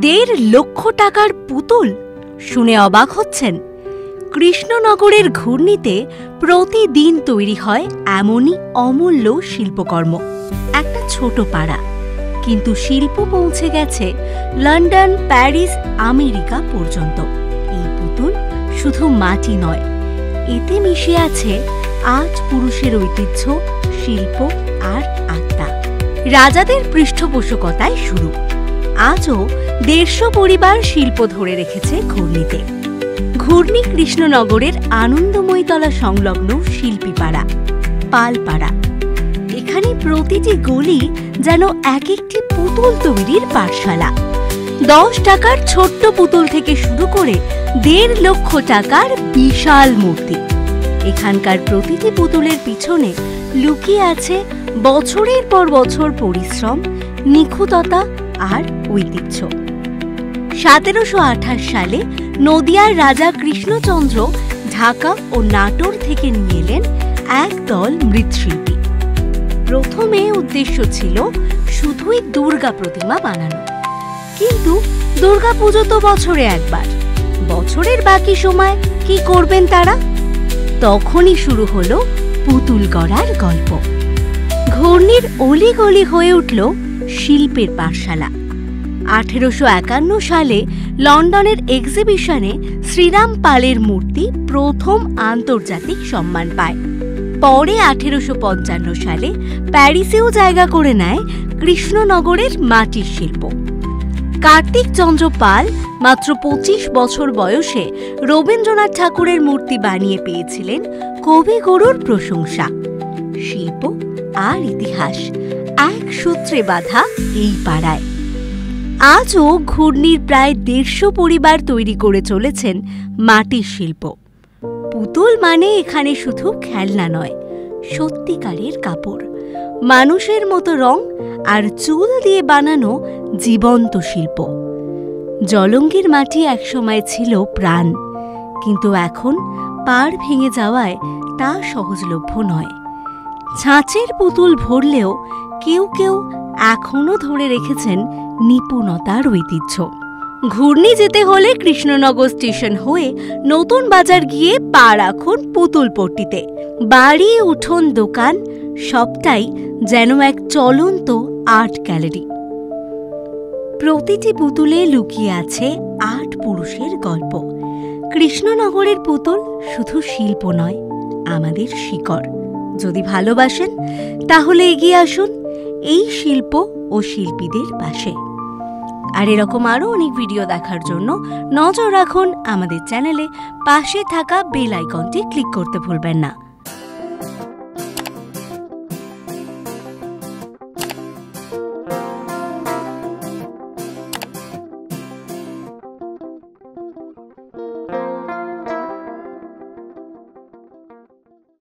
1.5 লক্ষ টাকার পুতুল শুনে অবাক হচ্ছেন? কৃষ্ণনগরের ঘূর্ণিতে প্রতিদিন তৈরি হয় এমনই অমূল্য শিল্পকর্ম। একটা ছোট পাড়া, কিন্তু শিল্প পৌঁছে গেছে লন্ডন, প্যারিস, আমেরিকা পর্যন্ত। এই পুতুল শুধু মাটি নয়, এতে মিশে আছে আজ পুরুষের ঐতিহ্য, শিল্প আর আত্মা। রাজাদের পৃষ্ঠপোষকতায় শুরু, আজও 150 পরিবার শিল্প ধরে রেখেছে ঘূর্ণিতে। ঘূর্ণি কৃষ্ণনগরের আনন্দময়ীতলা সংলগ্ন শিল্পীপাড়া, পালপাড়া। এখানে প্রতিটি গলি যেন এক একটি পুতুল তৈরির পাঠশালা। 10 টাকার ছোট্ট পুতুল থেকে শুরু করে 1.5 লক্ষ টাকার বিশাল মূর্তি। এখানকার প্রতিটি পুতুলের পিছনে লুকিয়ে আছে বছরের পর বছর পরিশ্রম, নিখুঁততা আর ঐতিহ্য। 1728 সালে নদিয়ার রাজা কৃষ্ণচন্দ্র ঢাকা ও নাটোর থেকে নিয়ে এলেন একদল মৃৎশিল্পী। প্রথমে উদ্দেশ্য ছিল শুধুই দুর্গা প্রতিমা বানানো, কিন্তু দুর্গাপুজো তো বছরে একবার, বছরের বাকি সময় কি করবেন তারা? তখনই শুরু হলো পুতুল গড়ার গল্প। ঘূর্ণির অলিগলি হয়ে উঠল শিল্পের পাঠশালা। 1851 সালে লন্ডনের এক্সিবিশনে শ্রীরাম পালের মূর্তি প্রথম আন্তর্জাতিক সম্মান পায়। পরে 1855 সালে প্যারিসেও জায়গা করে নেয় কৃষ্ণনগরের মাটির শিল্প। কার্তিক চন্দ্র পাল মাত্র 25 বছর বয়সে রবীন্দ্রনাথ ঠাকুরের মূর্তি বানিয়ে পেয়েছিলেন কবিগুরুর প্রশংসা। শিল্প আর ইতিহাস এক সূত্রে বাঁধা এই পাড়ায়। আজও ঘূর্ণির প্রায় 150 পরিবার তৈরি করে চলেছেন মাটির শিল্প। পুতুল মানে এখানে শুধু খেলনা নয়, সত্যিকারের কাপড়, মানুষের মতো রং আর চুল দিয়ে বানানো জীবন্ত শিল্প। জলঙ্গির মাটি একসময় ছিল প্রাণ, কিন্তু এখন পাড় ভেঙে যাওয়ায় তা সহজলভ্য নয়। ছাঁচের পুতুল ভরলেও কেউ কেউ এখনো ধরে রেখেছেন নিপুণতার ঐতিহ্য। ঘূর্ণি যেতে হলে কৃষ্ণনগর স্টেশন হয়ে নতুন বাজার গিয়ে পা রাখুন পুতুলপট্টিতে। বাড়ি, উঠোন, দোকান সবটাই যেন এক চলন্ত আর্ট গ্যালারি। প্রতিটি পুতুলে লুকিয়ে আছে 8 পুরুষের গল্প। কৃষ্ণনগরের পুতুল শুধু শিল্প নয়, আমাদের শিকড়। যদি ভালোবাসেন তাহলে এগিয়ে আসুন এই শিল্প ও শিল্পীদের পাশে। আর এরকম আরও অনেক ভিডিও দেখার জন্য নজর রাখুন আমাদের চ্যানেলে। পাশে থাকা বেল আইকনটি ক্লিক করতে ভুলবেন না।